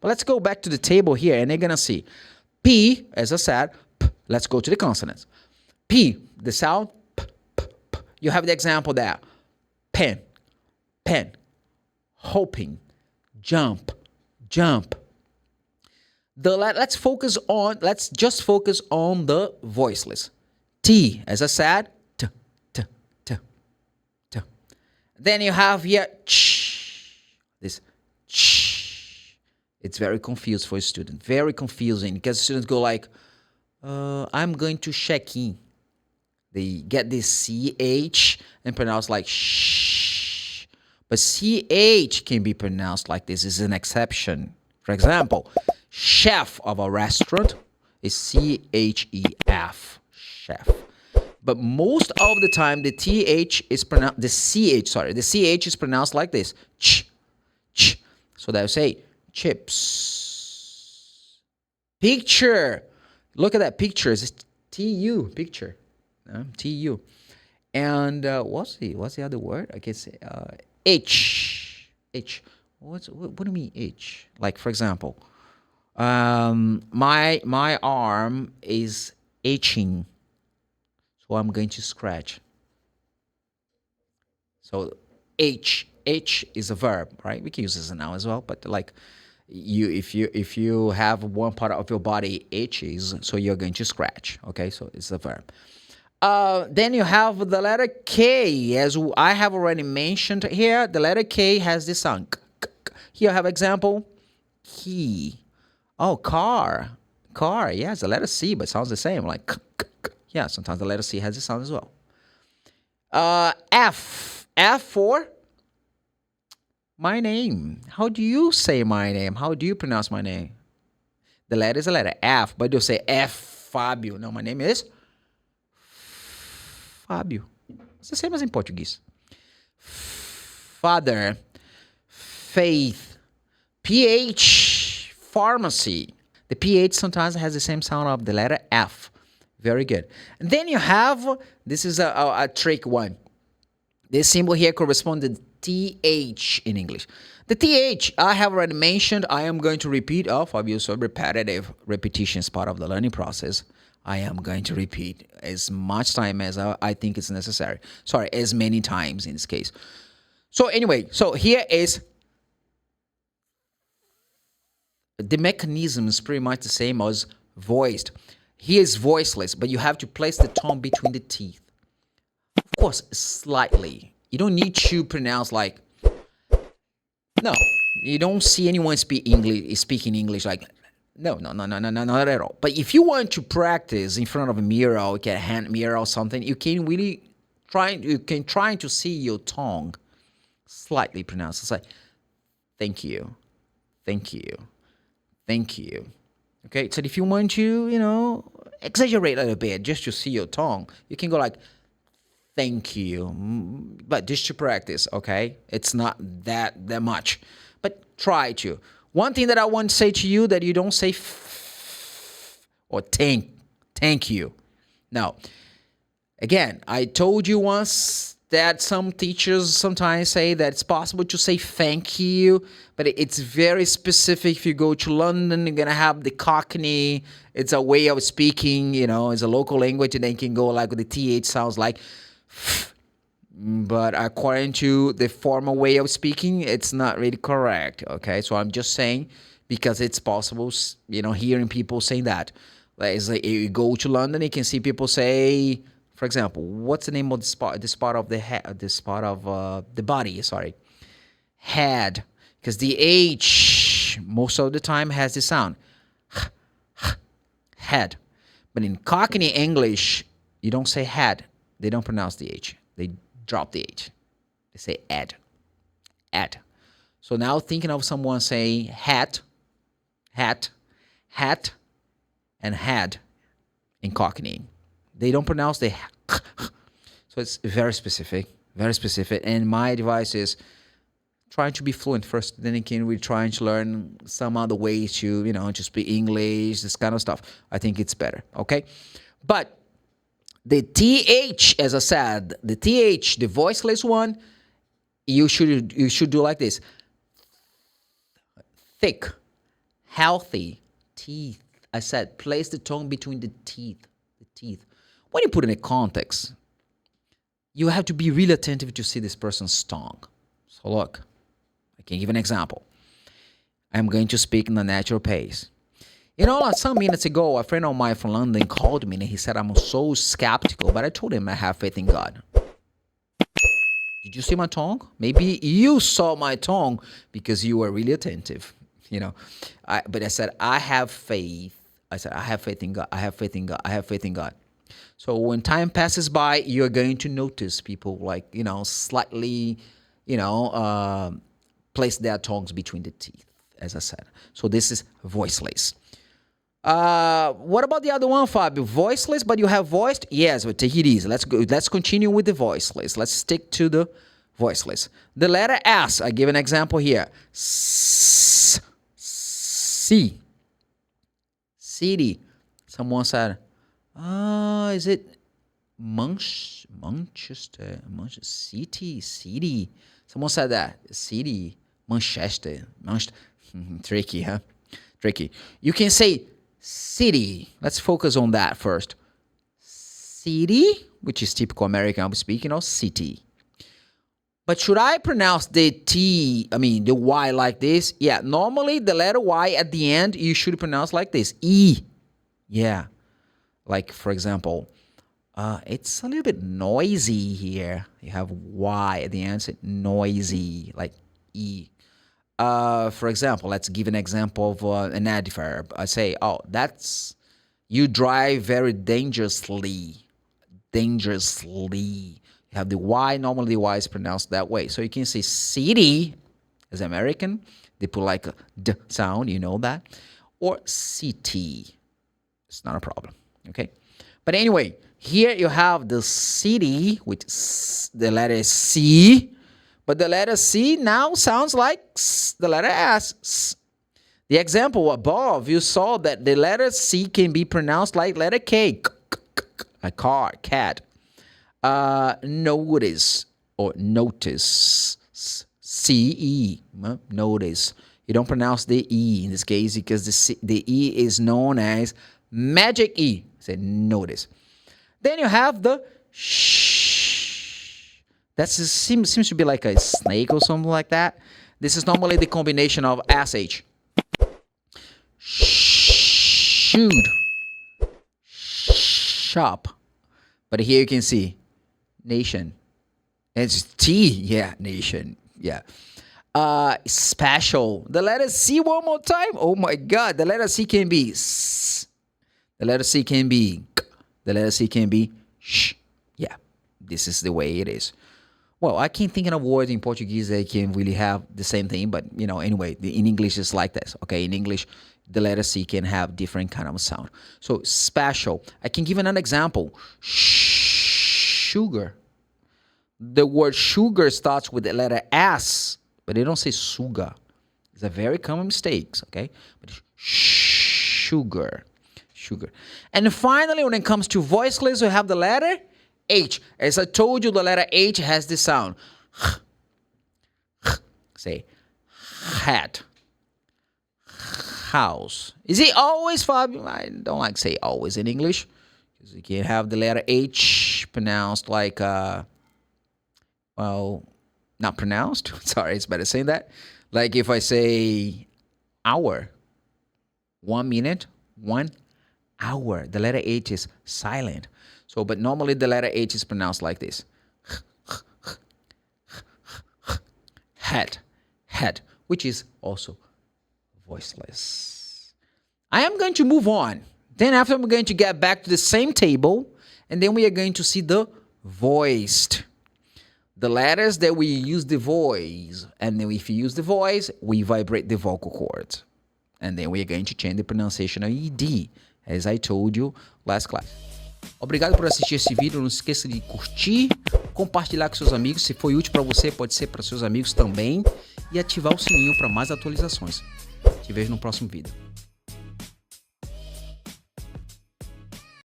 But let's go back to the table here, and they're going to see P, as I said, P. Let's go to the consonants. P, the sound, P, P, P. You have the example there. Pen, pen, hoping, jump, jump. Let's just focus on the voiceless. T, as I said, T, T, T, T. Then you have here, ch, this, ch. It's very confused for a student, very confusing, because students go like, I'm going to check in. They get this CH and pronounce like shh. But CH can be pronounced like this. This is an exception. For example, chef of a restaurant is CHEF, chef. But most of the time, the TH is pronounced, the CH is pronounced like this, ch, ch. So they'll say chips. Picture. Look at that picture. It's TU, picture. TU. And what's the other word? I can say H. H. What do you mean H? Like, for example, my arm is itching, so I'm going to scratch. So H is a verb, right? We can use this as a noun as well, but like if you have one part of your body itches, so you're going to scratch. Okay, so it's a verb. Then you have the letter K, as I have already mentioned here. The letter K has this sound. Here I have example, key. Oh, car. Yes, the letter C, but it sounds the same. Like, yeah, sometimes the letter C has this sound as well. F for my name. How do you say my name? How do you pronounce my name? The letter is a letter F, but you say F, Fábio. No, my name is Fábio. It's the same as in Portuguese. Father, faith, PH, pharmacy. The PH sometimes has the same sound of the letter F. Very good. And then you have, this is a trick one. This symbol here corresponds to TH in English. The TH, I have already mentioned. I am going to repeat. Oh, Fabio, so repetitive. Repetition is part of the learning process. I am going to repeat as much time as I think is necessary. Sorry, as many times in this case. So anyway, so here is the mechanism is pretty much the same as voiced. Here is voiceless, but you have to place the tone between the teeth. Of course, slightly. You don't need to pronounce like, no. You don't see anyone speaking English like, no, not at all. But if you want to practice in front of a mirror, or a hand mirror or something, you can really try to see your tongue slightly pronounced. It's like, thank you. Okay, so if you want to, exaggerate a little bit just to see your tongue, you can go like, thank you. But just to practice, okay? It's not that much. But try to. One thing that I want to say to you, that you don't say or thank you. No. Again, I told you once that some teachers sometimes say that it's possible to say thank you, but it's very specific. If you go to London, you're going to have the Cockney. It's a way of speaking, it's a local language, and then you can go like with the TH sounds like, but according to the formal way of speaking, it's not really correct, okay? So I'm just saying, because it's possible, hearing people saying that. Like, you go to London, you can see people say, for example, what's the name of this part of the head, this part of the body, sorry. Head. Because the H, most of the time, has the sound. Head. But in Cockney English, you don't say head. They don't pronounce the H. They drop the H. They say ed. So now thinking of someone saying hat, and head in Cockney. They don't pronounce the so it's very specific. And my advice is trying to be fluent first, then you can really try to learn some other ways to, to speak English, this kind of stuff. I think it's better, okay? But the TH, as I said, the TH, the voiceless one, you should do like this. Thick, Healthy. Teeth. I said place the tongue between the teeth. The teeth. When you put in a context, you have to be really attentive to see this person's tongue. So look, I can give an example. I'm going to speak in a natural pace. You know, some minutes ago, a friend of mine from London called me and he said, I'm so skeptical, but I told him I have faith in God. Did you see my tongue? Maybe you saw my tongue because you were really attentive, you know. But I said, I have faith. I said, I have faith in God. I have faith in God. I have faith in God. So when time passes by, you're going to notice people like, you know, slightly, you know, place their tongues between the teeth, as I said. So this is voiceless. What about the other one, Fabio? Voiceless, but you have voiced? Yes, but take it easy. Let's go. Let's continue with the voiceless. Let's stick to the voiceless. The letter S, I give an example here. C. City. Someone said, is it Manchester? City. Someone said that. City. Manchester. Tricky, huh? Tricky. You can say city. Let's focus on that first. City, which is typical American I'm speaking of, city. But should I pronounce the the Y like this? Yeah, normally the letter Y at the end, you should pronounce like this. E. Yeah. Like, for example, it's a little bit noisy here. You have Y at the end, so noisy, like E. For example, let's give an example of an adverb. I say, that's, you drive very dangerously. Dangerously. You have the Y, normally the Y is pronounced that way. So you can say city, as American, they put like a D sound, you know that. Or city. It's not a problem, okay? But anyway, here you have the city, which is the letter C. But the letter C now sounds like the letter S. The example above, you saw that the letter C can be pronounced like letter K. A car, cat. Notice or notice. C-E. Notice. You don't pronounce the E in this case because the E is known as magic E. Say notice. Then you have the sh. That seems to be like a snake or something like that. This is normally the combination of SH. Shoot. Shop. But here you can see nation. It's T. Yeah, nation. Yeah. Special. The letter C one more time. Oh my God. The letter C can be S. The letter C can be K. The letter C can be sh. Yeah. This is the way it is. Well, I can't think of a word in Portuguese that can really have the same thing, but you know, anyway, in English it's like this. Okay, in English, the letter C can have different kind of sound. So special. I can give another example. Sugar. The word sugar starts with the letter S, but they don't say sugar. It's a very common mistake. Okay, but it's sugar. Sugar. And finally, when it comes to voiceless, we have the letter H. As I told you, the letter H has this sound. Say, hat. House. Is it always, Fabio? I don't like to say always in English. Because you can have the letter H pronounced like, well, not pronounced. Sorry, it's better saying that. Like if I say hour. 1 minute, 1 hour. The letter H is silent. So, but normally the letter H is pronounced like this. Head, which is also voiceless. I am going to move on. Then after I'm going to get back to the same table, and then we are going to see the voiced. The letters that we use the voice, and then if you use the voice, we vibrate the vocal cords. And then we are going to change the pronunciation of ED, as I told you last class. Obrigado por assistir esse vídeo. Não se esqueça de curtir, compartilhar com seus amigos. Se foi útil para você, pode ser para seus amigos também. E ativar o sininho para mais atualizações. Te vejo no próximo vídeo.